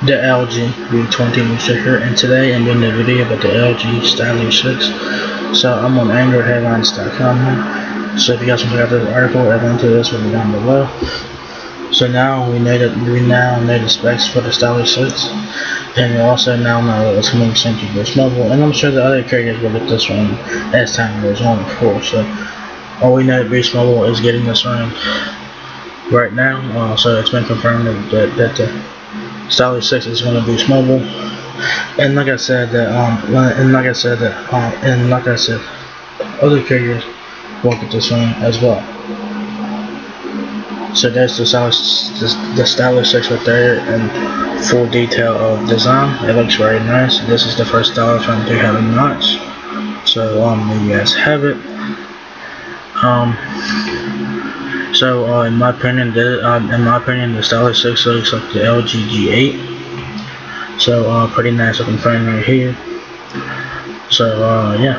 the LG V20 sticker, and today I'm doing a video about the LG Stylo 6. So I'm on AndroidHeadlines.com. So if you guys want to check out this article, a link to this will be down below. So now we know the specs for the Stylo 6, and we also now know it's coming soon to Boost Mobile, and I'm sure the other carriers will get this one as time goes on, of course. So all we know, Boost Mobile is getting this one right now. So it's been confirmed that the Stylo 6 is going to Boost Mobile, and like I said, other carriers will get this one as well. So there's the Stylo 6 right there in full detail of design. It looks very nice. This is the first Stylo phone to have a notch. So you guys have it. In my opinion, the Stylo 6 looks like the LG G8. So pretty nice looking phone right here. So yeah.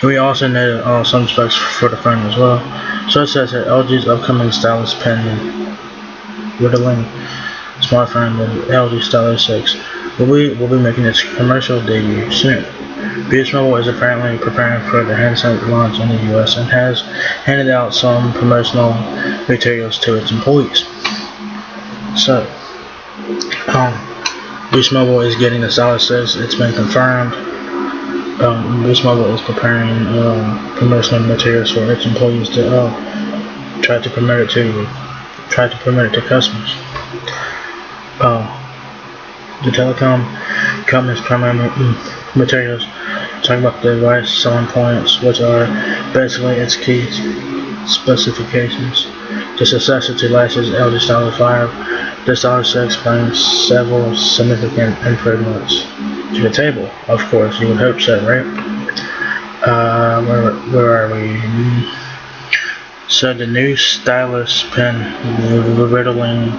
We also know some specs for the phone as well. So it says that LG's upcoming stylus pen riddling smartphone, the LG Stylo 6, will be making its commercial debut soon. Boost Mobile is apparently preparing for the handset launch in the US and has handed out some promotional materials to its employees. So, Boost Mobile is getting the Stylo 6. It's been confirmed. Boost Mobile is preparing promotional materials for its employees to try to promote it to customers. The telecom company's primary materials talking about the device selling points, which are basically its key specifications. The successor to last year's LG Stylo 5, the Stylo 6 brings several significant improvements to the table. Of course, you would hope so, right? Where are we? So the new stylus pen riddling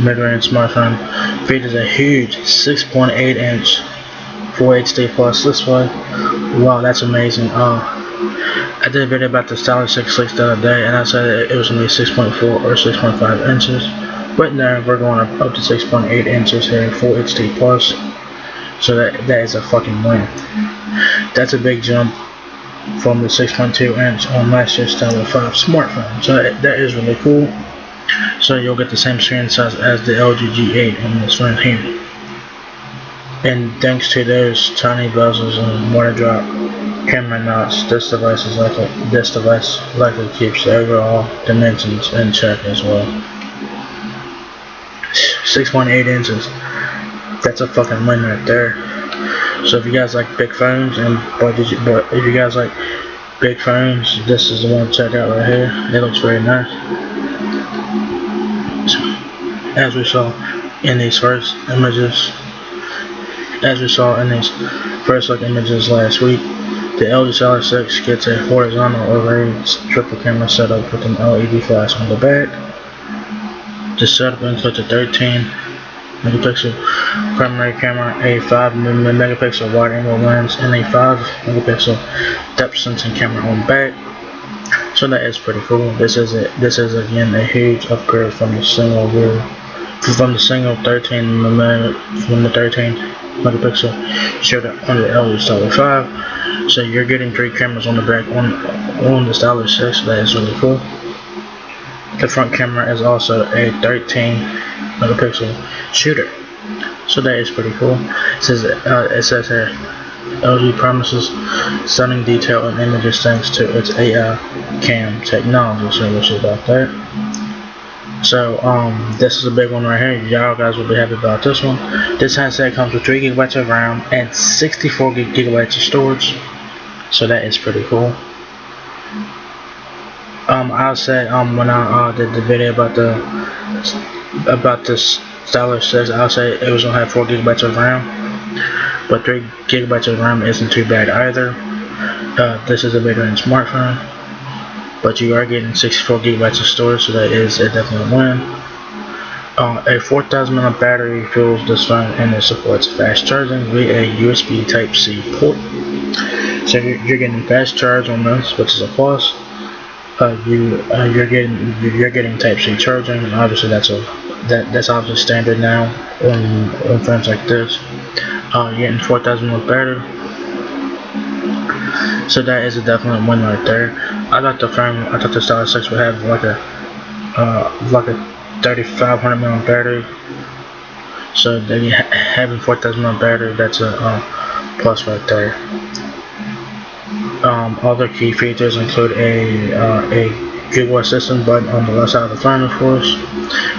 mid-range smartphone features a huge 6.8-inch Full HD Plus display. Wow, that's amazing. I did a video about the Stylo 6 the other day, and I said it was going to be 6.4 or 6.5 inches. But now we're going up to 6.8 inches here, Full HD Plus. So that is a fucking win. That's a big jump from the 6.2 inch on last year's Stylo 5 smartphone. So that is really cool. So you'll get the same screen size as the LG G8 in this one here. And thanks to those tiny bezels and water drop camera knots, this device likely keeps the overall dimensions in check as well. 6.8 inches. That's a fucking win right there. So if you guys like big phones, if you guys like big phones, this is the one to check out right here. It looks very nice. So, as we saw in these first images last week, the LG Stylo 6 gets a horizontal array triple camera setup with an LED flash on the back. The setup includes a 13 megapixel primary camera, a 5 megapixel wide angle lens, and a 5 megapixel depth sensing camera on back. So that is pretty cool. This is again a huge upgrade from the single 13 megapixel shooter on the LG Stylo 5. So you're getting 3 cameras on the back on the Stylo 6. That is really cool. The front camera is also a 13 megapixel shooter. So that is pretty cool. It says here, LG promises stunning detail in images thanks to its AI cam technology. So we'll see about that. So this is a big one right here. Y'all guys will be happy about this one. This handset comes with 3 GB of RAM and 64 GB of storage. So that is pretty cool. I said when I did the video about this Stylo 6, I'll say it was gonna have 4 GB of RAM, but 3 GB of RAM isn't too bad either. This is a mid-range smartphone, but you are getting 64 GB of storage, so that is a definite win. A 4,000 mAh battery fuels this phone, and it supports fast charging via a USB Type-C port. So you're getting fast charge on this, which is a plus. You're getting Type-C charging, and obviously that's a that's obviously standard now on frames like this. You're getting 4,000 more battery, so that is a definite win right there. I thought the Stylo 6 would have like a 3,500 mAh battery. So having 4,000 mAh battery, that's a plus right there. Other key features include a Google Assistant button on the left side of the phone, of course,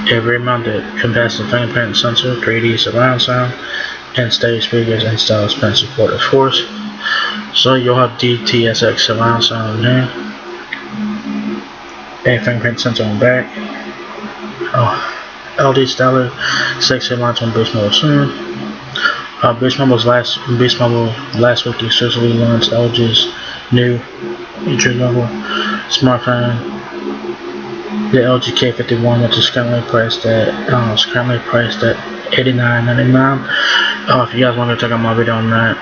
a rear-mounted capacitive fingerprint sensor, 3D surround sound, and stereo speakers and stylus pen support, of course. So you'll have DTSX surround sound here, a fingerprint sensor on the back. LD Stylo 6 launch on Boost Mobile soon. Boost Mobile last week exclusively launched LG's new entry-level smartphone, the LG K51, which is currently priced at $89.99. If you guys want to check out my video on that,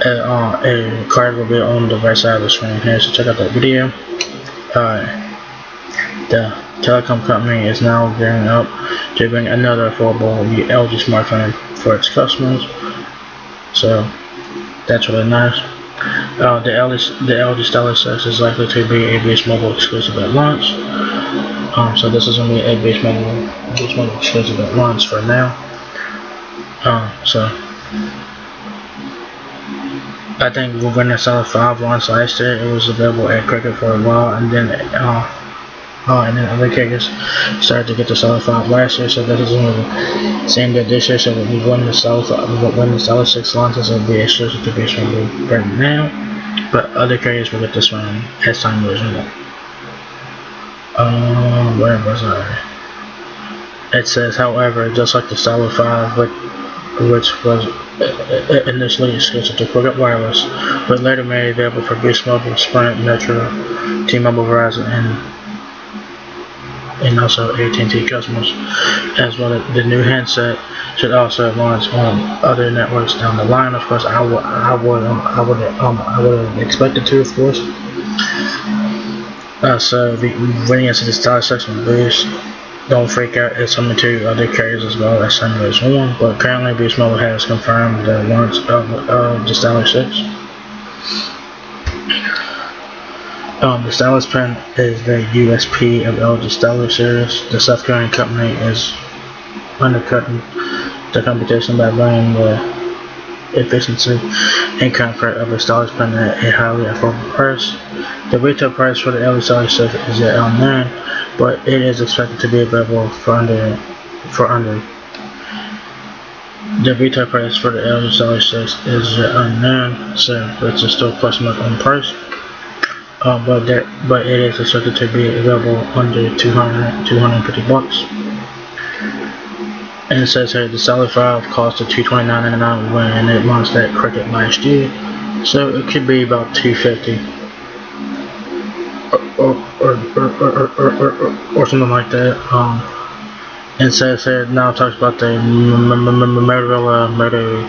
a card will be on the right side of the screen here, so check out that video. The telecom company is now gearing up to bring another affordable LG smartphone for its customers, so that's really nice. The LG Stylo 6 is likely to be a Boost Mobile exclusive at launch. So this is going to be a Boost Mobile exclusive at launch for now. So I think when the Stylo 5 launched last year, it was available at Cricket for a while, and then other carriers started to get the Stylo 5 last year. So this is going to be the same day this year. So when the Stylo 6 launches, it will be exclusive to Boost Mobile right now. But other carriers will get this one as time goes on. Where was I? It says, however, just like the Stylo 5, which was initially exclusive to Cricket Wireless, but later made available for Boost Mobile, Sprint, Metro, T-Mobile, Verizon, and also AT&T customers, as well as the new handset should also launch on other networks down the line. Of course, I would expect it to, of course. So when you see the Stylo 6 on Boost, don't freak out, it's coming to other carriers as well as time goes on, but currently Boost Mobile has confirmed the launch of the Stylo 6. The Stylus Pen is the USP of LG Stylo series. The South Korean company is undercutting the competition by bringing the efficiency and comfort of the Stylus Pen at a highly affordable price. The retail price for the LG Stylo 6 is at unknown, but it is expected to be available for under. The retail price for the LG Stylo 6 is unknown, so it's still a question mark on price. But it is expected to be available under 250 bucks. And it says here the Stylo 5 costed $229.99 when it launched at Cricket last year, so it could be about $250 or something like that. And it says here now talks about the Motorola Moto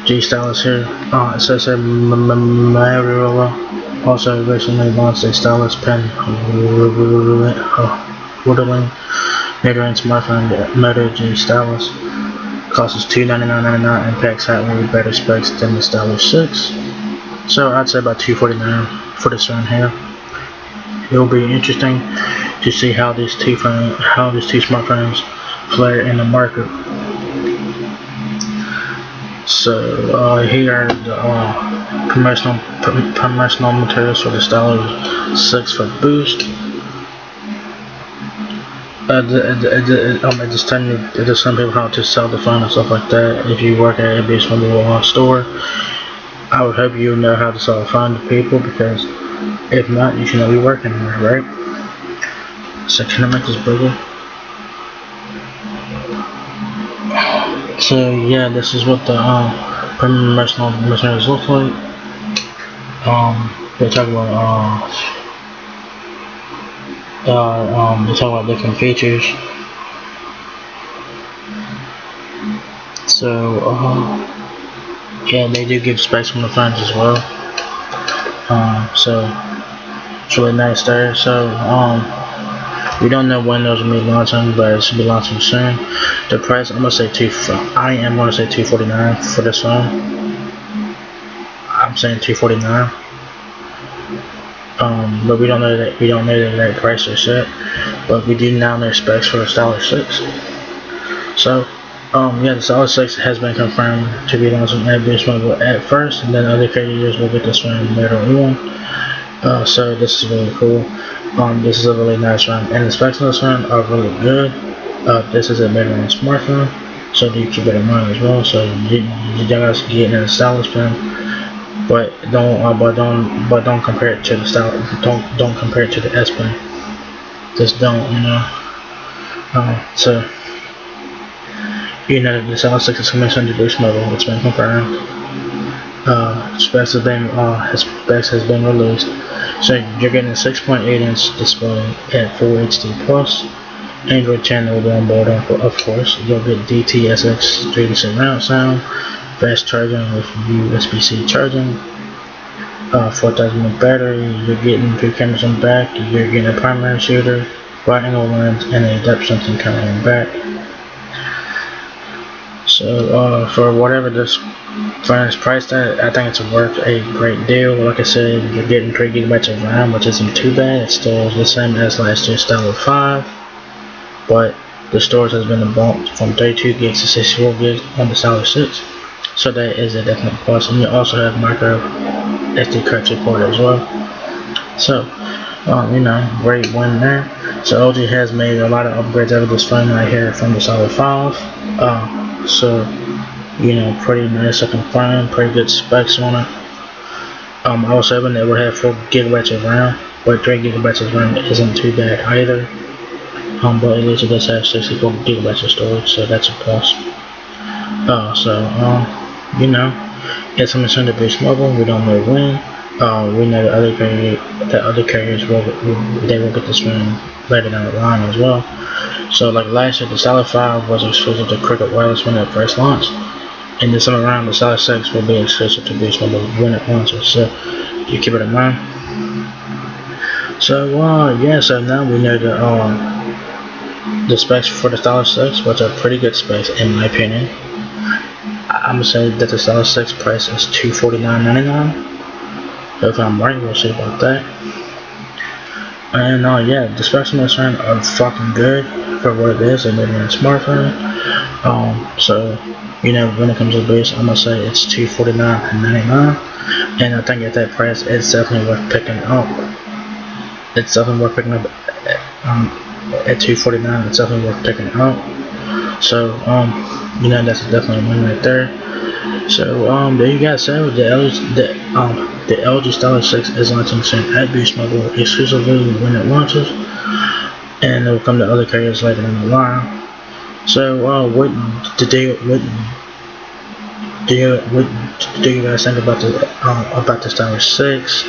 G stylus here. It says here Motorola also recently launched a stylus pen whittling mid-range smartphone. The Moto G stylus costs $299.99 and packs slightly better specs than the Stylo 6. So I'd say about $249 for this one here. It will be interesting to see how these two smartphones play in the market. So here are the promotional materials for the Stylo 6 for Boost. Just telling you, just some people how to sell the phone and stuff like that. If you work at a Boost Mobile store, I would hope you know how to sell a phone to people, because if not, you should not be working there, right? So can I make this bigger? So yeah, this is what the promotional materials look like. They talk about different features. So yeah, they do give specs on the phones as well. So it's really nice there. So We don't know when those will be launching, but it should be launching soon. The price, I am gonna say $249 for this phone. I'm saying $249. But we don't know that price just yet. But we do now know specs for the Stylo 6. So, yeah, the Stylo 6 has been confirmed to be launching at Boost Mobile at first, and then other carriers will get this one later on. So this is really cool. This is a really nice phone, and the specs on this phone are really good. This is a mid-range smartphone, so do keep it in mind as well. So you guys get in a stylish pen, but don't compare it to the style. Don't compare it to the S Pen. Just don't, So the Stylo 6 is coming soon to Boost Mobile. It's been confirmed. Specs has been released. So you're getting a 6.8-inch display at Full HD Plus. Android 10 will be on board, of course. You'll get DTSX 3D surround sound, fast charging with USB-C charging, 4,000 mAh battery. You're getting 3 cameras in the back. You're getting a primary shooter, wide angle lens, and a depth sensing camera in the back. So for whatever this phone is priced at, I think it's worth a great deal. Like I said, you're getting 3 GB of RAM, which isn't too bad. It's still the same as last year's Stylo 5, but the storage has been bumped from 32 gigs to 64 gigs on the Stylo 6. So that is a definite plus, and you also have micro SD card support as well. So great win there. So LG has made a lot of upgrades out of this phone right here from the Stylo 5. So pretty nice looking phone, pretty good specs on it. I was hoping it would have 4 GB of RAM, but 3 GB of RAM isn't too bad either. But at least it does have 64 GB of storage, so that's a plus. It's coming soon to Boost Mobile. We don't know when. We know that other carriers will get this one later down the line as well. So like last year, the Stylo 5 was exclusive to Cricket Wireless when it first launched, and this time around the Stylo 6 will be exclusive to Boost Mobile when it launches. So you keep it in mind. So so now we know the specs for the Stylo 6, which are pretty good specs in my opinion. I'm gonna say that the Stylo 6 price is $249.99. If I'm right, we'll see about that. And the specs on this phone are fucking good for what it is, a mid-range smartphone. So when it comes to Boost, I'm gonna say it's $249.99, and I think at that price, it's definitely worth picking up. It's definitely worth picking up. At $249, it's definitely worth picking up. So that's definitely a win right there. So there you guys have the LG Stylo 6 is launching soon at Boost Mobile exclusively when it launches, and it will come to other carriers later in the line. So what do you guys think about the Stylo 6?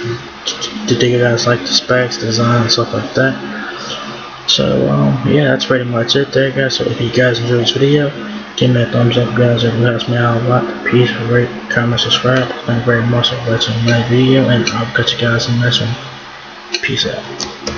Do you guys like the specs, design, and stuff like that? So that's pretty much it there, guys. So if you guys enjoyed this video, give me a thumbs up, guys. It helps me out a lot. Peace, rate, comment, subscribe. Thank you very much for watching my video, and I'll catch you guys in the next one. Peace out.